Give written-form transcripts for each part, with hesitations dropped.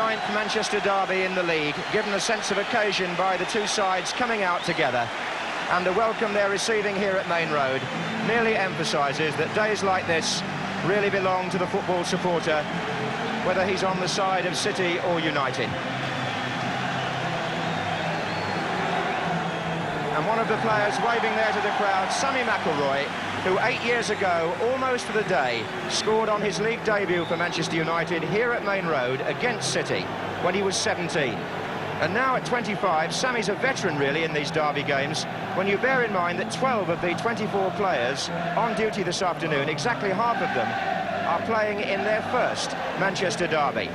9th Manchester derby in the league, given a sense of occasion by the two sides coming out together. And the welcome they're receiving here at Main Road merely emphasises that days like this really belong to the football supporter, whether he's on the side of City or United. And one of the players waving there to the crowd, Sammy McIlroy, who 8 years ago, almost to the day, scored on his league debut for Manchester United here at Main Road against City when he was 17. And now at 25, Sammy's a veteran really in these derby games, when you bear in mind that 12 of the 24 players on duty this afternoon, exactly half of them, are playing in their first Manchester derby.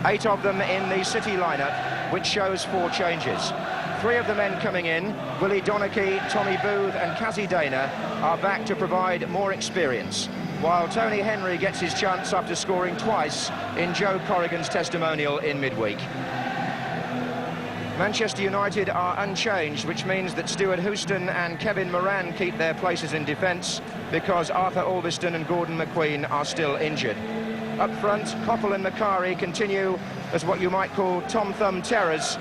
8 of them in the City lineup, which shows 4 changes. 3 of the men coming in, Willie Donachie, Tommy Booth and Kazi Dana, are back to provide more experience, while Tony Henry gets his chance after scoring twice in Joe Corrigan's testimonial in midweek. Manchester United are unchanged, which means that Stuart Houston and Kevin Moran keep their places in defence because Arthur Albiston and Gordon McQueen are still injured. Up front, Koppel and Macari continue as what you might call Tom Thumb terrors.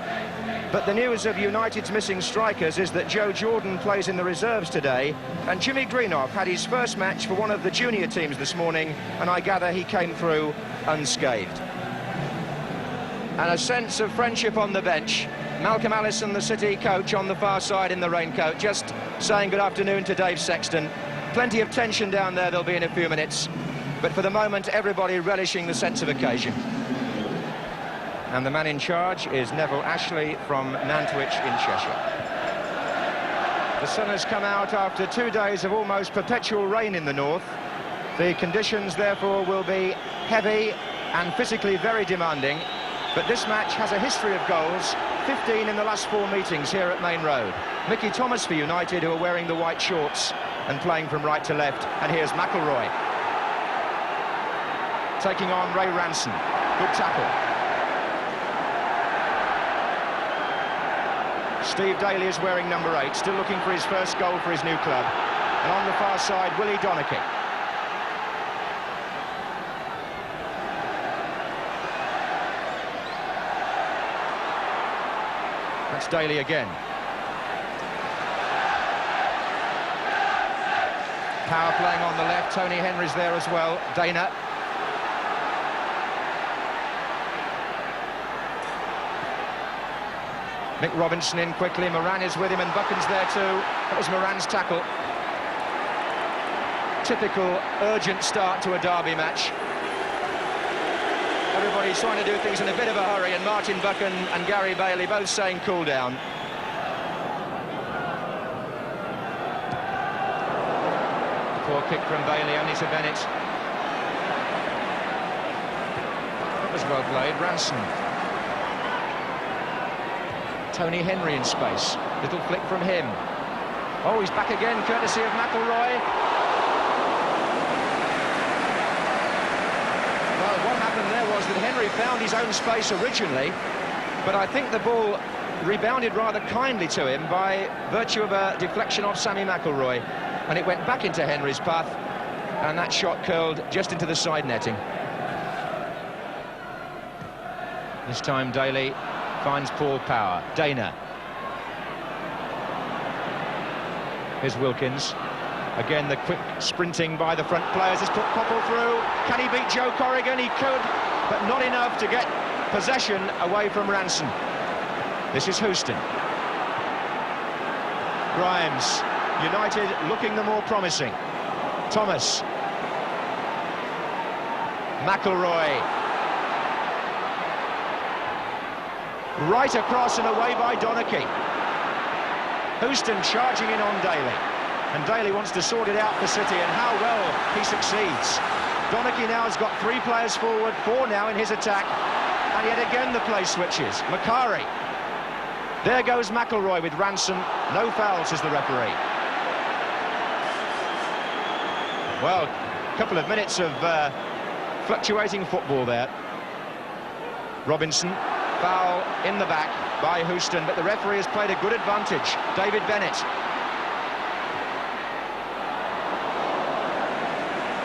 But the news of United's missing strikers is that Joe Jordan plays in the reserves today, and Jimmy Greenough had his first match for one of the junior teams this morning, and I gather he came through unscathed. And a sense of friendship on the bench. Malcolm Allison, the City coach, on the far side in the raincoat, just saying good afternoon to Dave Sexton. Plenty of tension down there, there'll be in a few minutes. But for the moment, everybody relishing the sense of occasion. And the man in charge is Neville Ashley from Nantwich in Cheshire. The sun has come out after 2 days of almost perpetual rain in the north. The conditions, therefore, will be heavy and physically very demanding. But this match has a history of goals, 15 in the last 4 meetings here at Main Road. Mickey Thomas for United, who are wearing the white shorts and playing from right to left. And here's McIlroy taking on Ray Ranson. Good tackle. Steve Daly is wearing number 8, still looking for his first goal for his new club. And on the far side, Willie Donachie. That's Daly again. Power playing on the left, Tony Henry's there as well, Dana. Mick Robinson in quickly, Moran is with him and Buchan's there too. That was Moran's tackle. Typical urgent start to a derby match. Everybody's trying to do things in a bit of a hurry, and Martin Buchan and Gary Bailey both saying cool down. Poor kick from Bailey, only to Bennett. That was well played, Ranson. Tony Henry in space. Little flick from him. Oh, he's back again, courtesy of McIlroy. Well, what happened there was that Henry found his own space originally, but I think the ball rebounded rather kindly to him by virtue of a deflection off Sammy McIlroy, and it went back into Henry's path, and that shot curled just into the side netting. This time Daly finds Paul Power. Dana. Here's Wilkins. Again, the quick sprinting by the front players has put Koppel through. Can he beat Joe Corrigan? He could, but not enough to get possession away from Ranson. This is Houston. Grimes. United looking the more promising. Thomas. McIlroy. Right across and away by Donachie. Houston charging in on Daly. And Daly wants to sort it out for City, and how well he succeeds. Donachie now has got 3 players forward, 4 now in his attack. And yet again the play switches. Macari. There goes McIlroy with Ranson. No foul, says the referee. Well, a couple of minutes of fluctuating football there. Robinson. Foul in the back by Houston, but the referee has played a good advantage. David Bennett.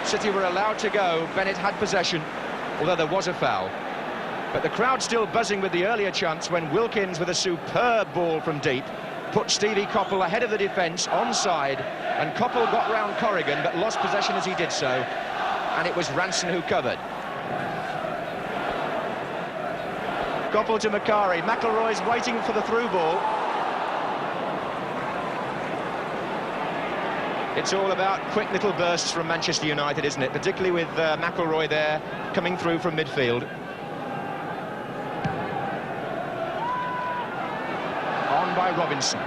City were allowed to go. Bennett had possession, although there was a foul. But the crowd still buzzing with the earlier chance when Wilkins, with a superb ball from deep, put Stevie Coppell ahead of the defence, onside, and Coppell got round Corrigan but lost possession as he did so, and it was Ranson who covered. Coppell to Macari. McIlroy's waiting for the through ball. It's all about quick little bursts from Manchester United, isn't it? Particularly with McIlroy there coming through from midfield. On by Robinson.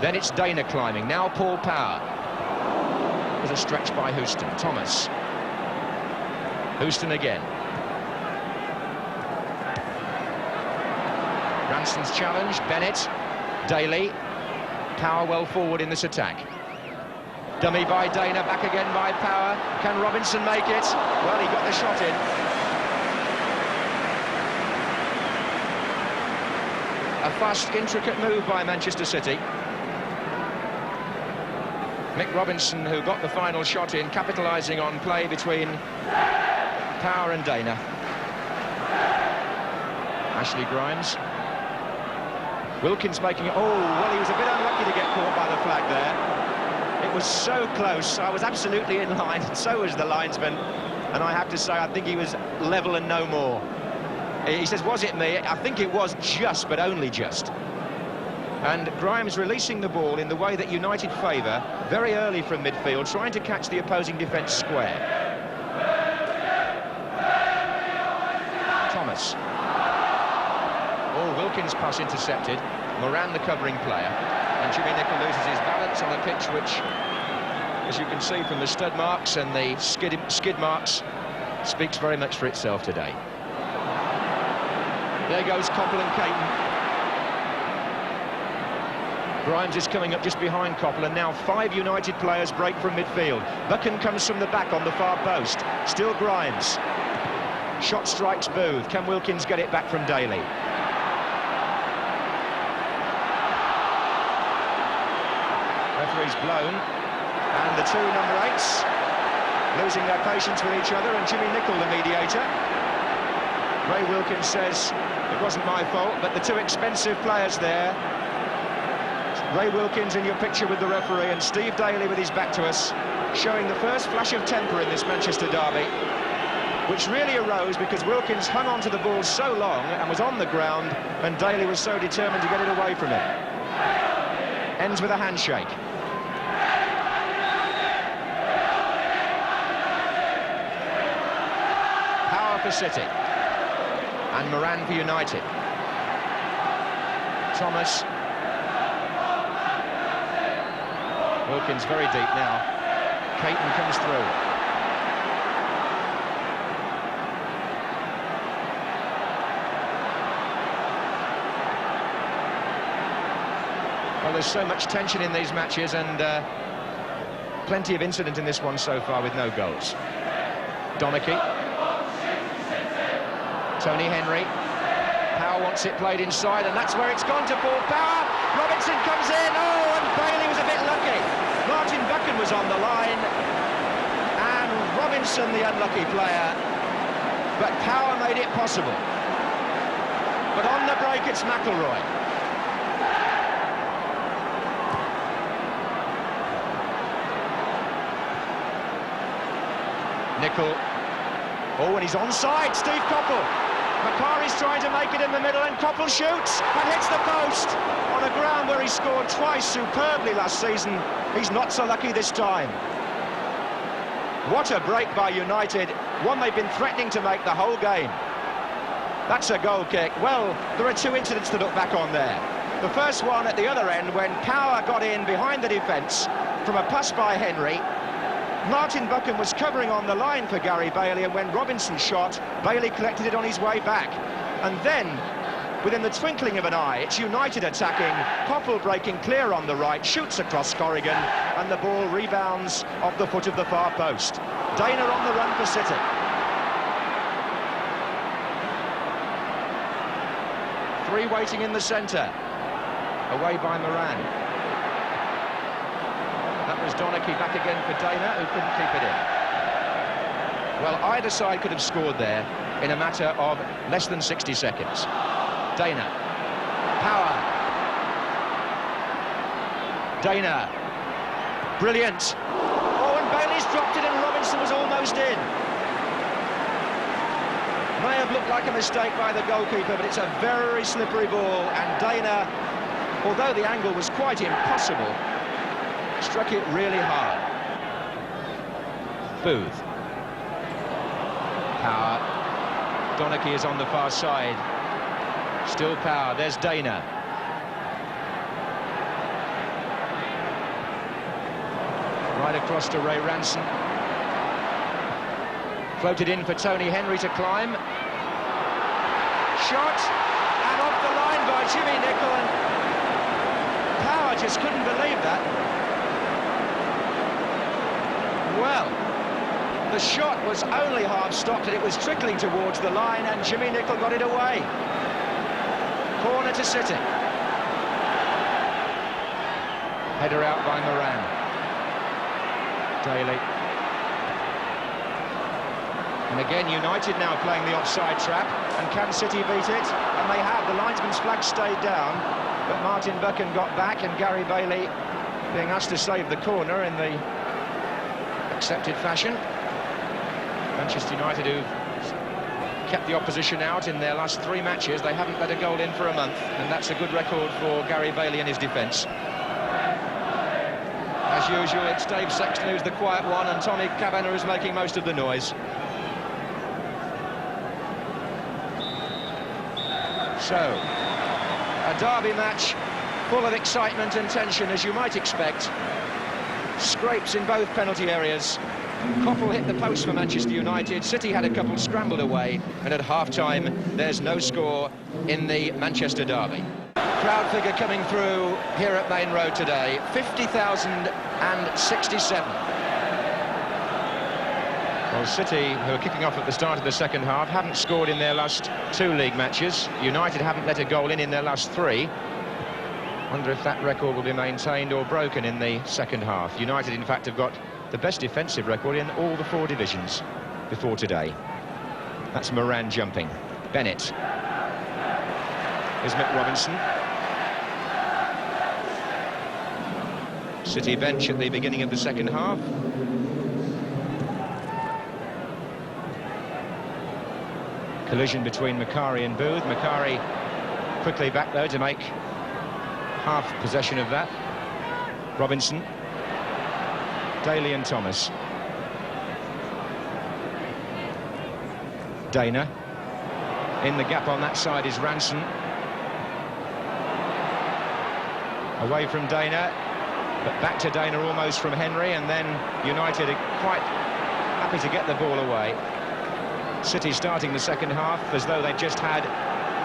Then it's Dana climbing. Now Paul Power. There's a stretch by Houston. Thomas. Houston again. Ranson's challenge. Bennett. Daly. Power well forward in this attack. Dummy by Dana, back again by Power. Can Robinson make it? Well, he got the shot in. A fast, intricate move by Manchester City. Mick Robinson, who got the final shot in, capitalising on play between Power and Dana. Ashley Grimes. Wilkins making it. Oh, well, he was a bit unlucky to get caught by the flag there. It was so close. I was absolutely in line, and so was the linesman. And I have to say, I think he was level and no more. He says, was it me? I think it was just, but only just. And Grimes releasing the ball in the way that United favour, very early from midfield, trying to catch the opposing defence square. Thomas. Oh, Wilkins' pass intercepted. Moran, the covering player. And Jimmy Nicholl loses his balance on a pitch which, as you can see from the stud marks and the skid marks, speaks very much for itself today. There goes Coppell and Caton. Grimes is coming up just behind Coppell, and now 5 United players break from midfield. Buchan comes from the back on the far post. Still Grimes. Shot strikes Booth. Can Wilkins get it back from Daly? Referee's blown, and the 2 number 8s losing their patience with each other, and Jimmy Nicholl, the mediator. Ray Wilkins says it wasn't my fault, but the 2 expensive players there, Ray Wilkins in your picture with the referee, and Steve Daly with his back to us, showing the first flash of temper in this Manchester derby, which really arose because Wilkins hung on to the ball so long and was on the ground, and Daly was so determined to get it away from him. Ends with a handshake. Power for City. And Moran for United. Thomas. Wilkins very deep now. Caton comes through. Well, there's so much tension in these matches, and plenty of incident in this one so far with no goals. Donachie. Tony Henry. Power wants it played inside, and that's where it's gone to Paul Power. Robinson comes in. Oh, and Bailey was a bit lucky. Martin Buchan was on the line, and Robinson, the unlucky player. But Power made it possible. But on the break, it's McIlroy. Nicholl. Oh, and he's onside, Steve Coppell. Macari's trying to make it in the middle, and Coppell shoots and hits the post on a ground where he scored twice superbly last season. He's not so lucky this time. What a break by United, one they've been threatening to make the whole game. That's a goal kick. Well, there are 2 incidents to look back on there. The first one at the other end when Power got in behind the defence from a pass by Henry. Martin Buchan was covering on the line for Gary Bailey, and when Robinson shot, Bailey collected it on his way back. And then, within the twinkling of an eye, it's United attacking, Coppell breaking clear on the right, shoots across Corrigan, and the ball rebounds off the foot of the far post. Dana on the run for City. Three waiting in the centre, away by Moran. That was Donachie back again for Dana, who couldn't keep it in. Well, either side could have scored there. in a matter of less than 60 seconds. Dana. Power. Dana. Brilliant. Oh, and Bailey's dropped it and Robinson was almost in. May have looked like a mistake by the goalkeeper, but it's a very slippery ball, and Dana, although the angle was quite impossible, struck it really hard. Booth. Power. Donachie is on the far side. Still Power. There's Dana. Right across to Ray Ranson. Floated in for Tony Henry to climb. Shot, and off the line by Jimmy Nicholl, and Power just couldn't believe that. Well, the shot was only half stopped and it was trickling towards the line, and Jimmy Nicholl got it away. Corner to City. Header out by Moran. Daly. And again, United now playing the offside trap. And can City beat it? And they have. The linesman's flag stayed down, but Martin Buchan got back, and Gary Bailey being asked to save the corner in the accepted fashion. Manchester United, who've kept the opposition out in their last 3 matches, they haven't let a goal in for a month, and that's a good record for Gary Bailey and his defence. As usual, it's Dave Sexton who's the quiet one, and Tommy Kavanagh is making most of the noise. So, a derby match full of excitement and tension, as you might expect. Scrapes in both penalty areas. Coppell hit the post for Manchester United. City had a couple scrambled away, and at half-time there's no score in the Manchester derby. Crowd figure coming through here at Main Road today, 50,067. Well, City, who are kicking off at the start of the second half, haven't scored in their last 2 league matches. United haven't let a goal in their last 3. Wonder if that record will be maintained or broken in the second half. United, in fact, have got the best defensive record in all the 4 divisions before today. That's Moran jumping. Bennett. Here's Mick Robinson. City bench at the beginning of the second half. Collision between Macari and Booth. Macari quickly back, though, to make half possession of that. Robinson. Daly and Thomas. Dana. In the gap on that side is Ranson. Away from Dana, but back to Dana almost from Henry, and then United are quite happy to get the ball away. City starting the second half as though they've just had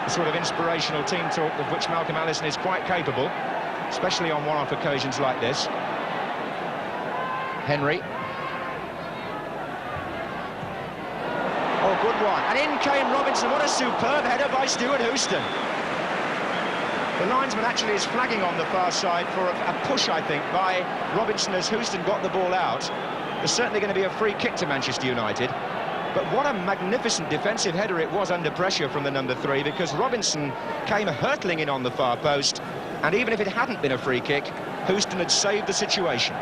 a sort of inspirational team talk of which Malcolm Allison is quite capable, especially on one-off occasions like this. Henry. Oh, good one. And in came Robinson. What a superb header by Stuart Houston. The linesman actually is flagging on the far side for a push, I think, by Robinson as Houston got the ball out. There's certainly going to be a free kick to Manchester United. But what a magnificent defensive header it was under pressure from the number 3, because Robinson came hurtling in on the far post, and even if it hadn't been a free kick, Houston had saved the situation.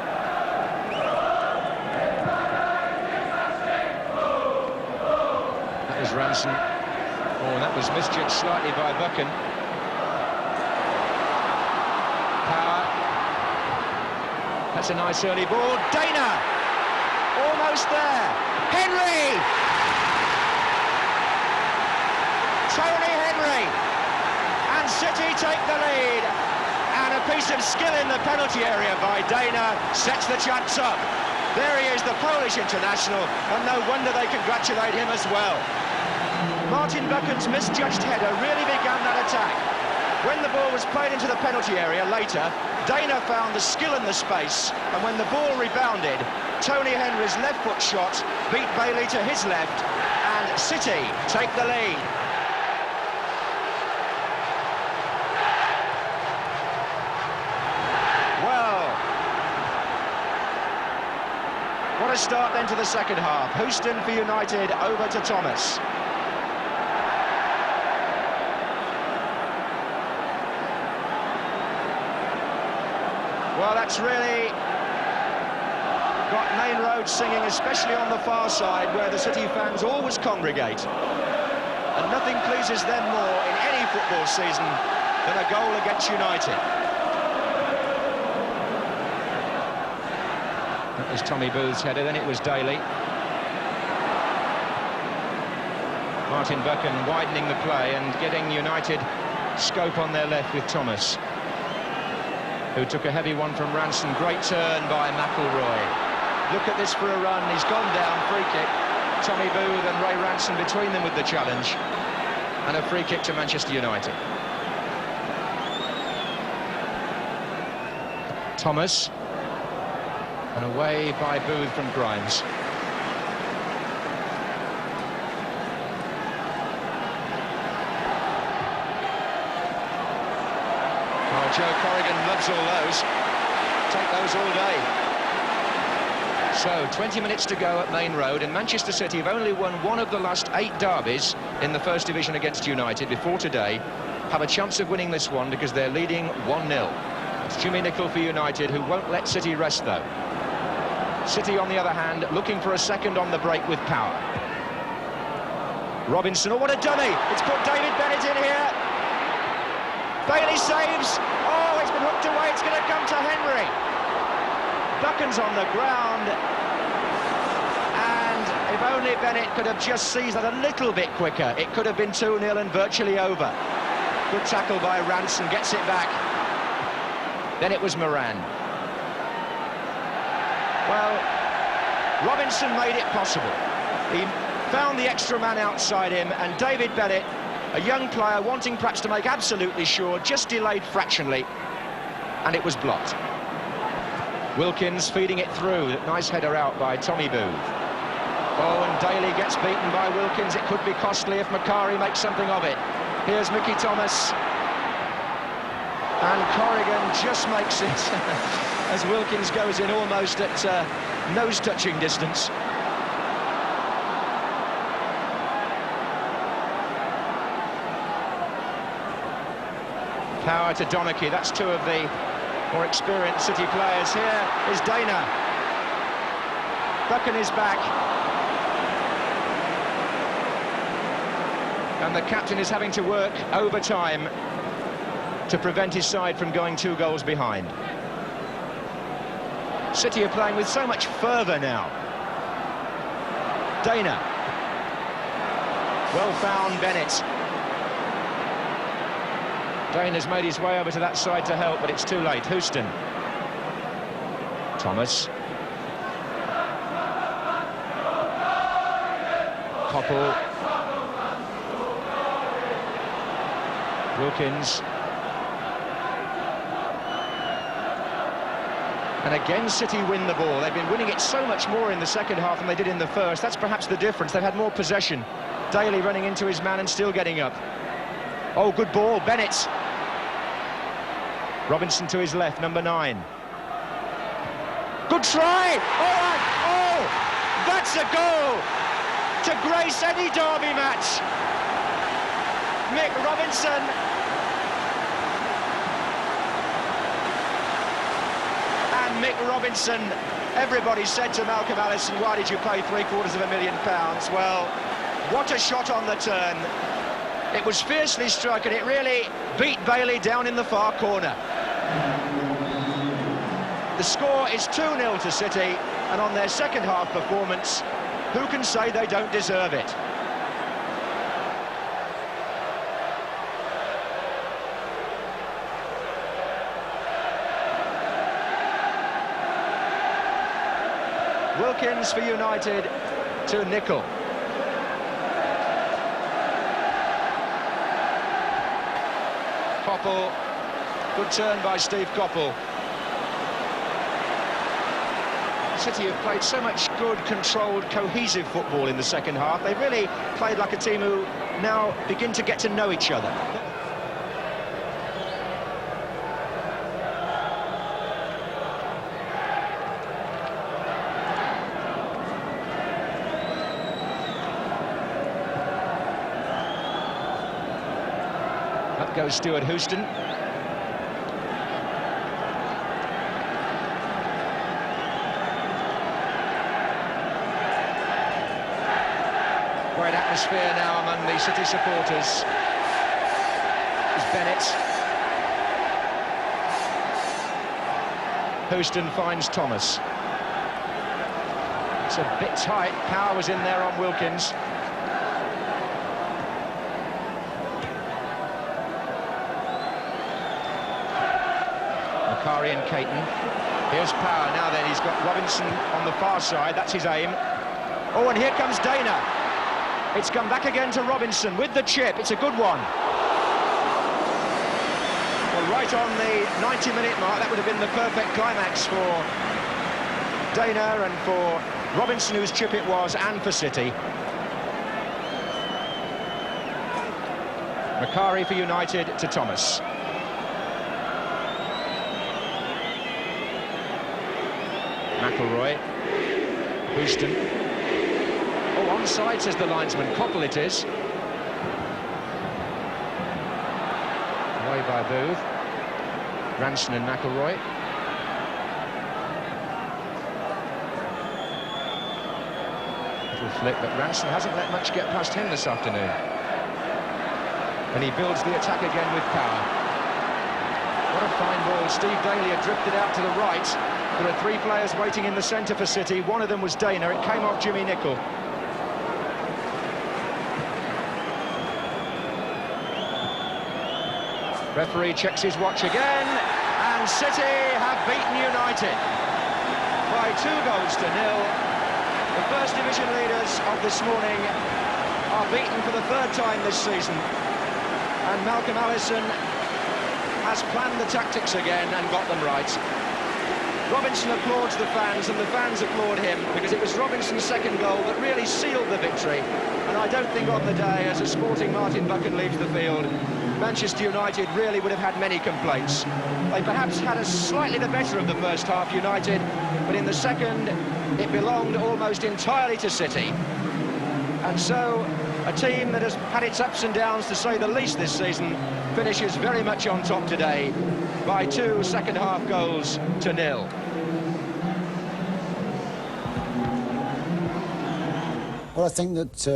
That was Ranson. Oh, that was misjudged slightly by Buchan. Power. That's a nice early ball. Dana! Almost there. Henry! Tony Henry! And City take the lead. And a piece of skill in the penalty area by Dana sets the chance up. There he is, the Polish international, and no wonder they congratulate him as well. Martin Buchan's misjudged header really began that attack. When the ball was played into the penalty area later, Dana found the skill in the space, and when the ball rebounded, Tony Henry's left foot shot beat Bailey to his left, and City take the lead. Well, what a start then to the second half. Houston for United over to Thomas. Well, that's really got Main Road singing, especially on the far side, where the City fans always congregate. And nothing pleases them more in any football season than a goal against United. That was Tommy Booth's header, then it was Daly. Martin Buchan widening the play and getting United scope on their left with Thomas, who took a heavy one from Ranson. Great turn by McIlroy. Look at this for a run. He's gone down, free kick. Tommy Booth and Ray Ranson between them with the challenge. And a free kick to Manchester United. Thomas. And away by Booth from Grimes. Joe Corrigan loves all those. Take those all day. So, 20 minutes to go at Main Road, and Manchester City have only won one of the last 8 derbies in the First Division against United before today. Have a chance of winning this one because they're leading 1-0. It's Jimmy Nicholl for United, who won't let City rest, though. City, on the other hand, looking for a second on the break with power. Robinson, oh, what a dummy! It's put David Bennett in here. Bailey saves. Oh, it's been hooked away. It's going to come to Henry. Buchan's on the ground. And if only Bennett could have just seized that a little bit quicker, it could have been 2-0 and virtually over. Good tackle by Ranson. Gets it back. Then it was Moran. Well, Robinson made it possible. He found the extra man outside him, and David Bennett, a young player wanting perhaps to make absolutely sure, just delayed fractionally, and it was blocked. Wilkins feeding it through. Nice header out by Tommy Booth. Oh, and Daly gets beaten by Wilkins. It could be costly if Macari makes something of it. Here's Mickey Thomas. And Corrigan just makes it as Wilkins goes in almost at nose-touching distance. Power to Donachie. That's 2 of the more experienced City players. Here is Dana. Buchan is back. And the captain is having to work overtime to prevent his side from going 2 goals behind. City are playing with so much fervour now. Dana. Well found Bennett. Dana's made his way over to that side to help, but it's too late. Houston. Thomas. Koppel. Wilkins. And again, City win the ball. They've been winning it so much more in the second half than they did in the first. That's perhaps the difference. They've had more possession. Daly running into his man and still getting up. Oh, good ball, Bennett. Robinson to his left, number 9. Good try! Oh, that's a goal to grace any derby match. Mick Robinson. And Mick Robinson, everybody said to Malcolm Allison, why did you pay £750,000? Well, what a shot on the turn. It was fiercely struck, and it really beat Bailey down in the far corner. The score is 2-0 to City, and on their second half performance, who can say they don't deserve it? Wilkins for United to Nicholl. Koppel, good turn by Steve Koppel. City have played so much good, controlled, cohesive football in the second half. They really played like a team who now begin to get to know each other. Up goes Stuart Houston. great atmosphere now among the City supporters. It's Bennett. Houston finds Thomas. It's a bit tight. Power was in there on Wilkins. Macari and Caton. Here's Power. Now then, he's got Robinson on the far side. That's his aim. Oh, and here comes Dana. It's come back again to Robinson with the chip. It's a good one. Well, right on the 90-minute mark, that would have been the perfect climax for Dana and for Robinson, whose chip it was, and for City. Macari for United to Thomas. McElroy. Houston. Oh, onside, says the linesman. Coppell it is. Away by Booth. Ranson and McElroy. Little flick, but Ranson hasn't let much get past him this afternoon. And he builds the attack again with Power. What a fine ball. Steve Daly had drifted out to the right. There are three players waiting in the centre for City. One of them was Dana. It came off Jimmy Nicholl. Referee checks his watch again, and City have beaten United by 2 goals to 0. The First Division leaders of this morning are beaten for the 3rd time this season, and Malcolm Allison has planned the tactics again and got them right. Robinson applauds the fans, and the fans applaud him, because it was Robinson's second goal that really sealed the victory. And I don't think on the day, as a sporting Martin Buchan leaves the field, Manchester United really would have had many complaints. They perhaps had a slightly the better of the first half, United, but in the second, it belonged almost entirely to City. And so, a team that has had its ups and downs, to say the least, this season, finishes very much on top today by 2 second-half goals to 0. Well, I think that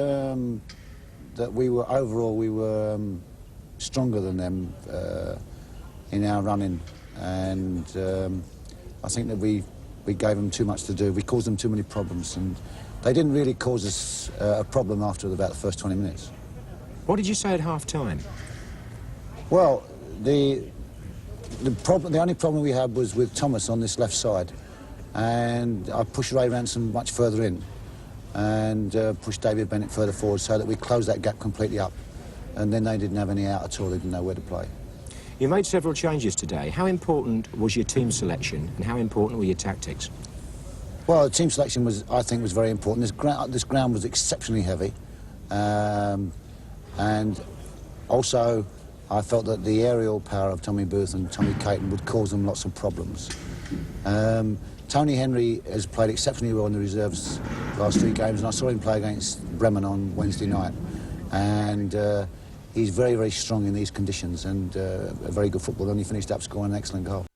that we were overall stronger than them in our running, and I think that we gave them too much to do. We caused them too many problems, and they didn't really cause us a problem after about the first 20 minutes. What did you say at half-time? Well, the only problem we had was with Thomas on this left side, and I pushed Ray Ranson much further in and pushed David Bennett further forward so that we closed that gap completely up, and then they didn't have any out at all. They didn't know where to play. You made several changes today. How important was your team selection, and how important were your tactics? Well, the team selection I think was very important. This ground was exceptionally heavy, and also I felt that the aerial power of Tommy Booth and Tommy Caton would cause them lots of problems. Tony Henry has played exceptionally well in the reserves the last 3 games, and I saw him play against Bremen on Wednesday night. And he's very, very strong in these conditions, and a very good footballer, and he finished up scoring an excellent goal.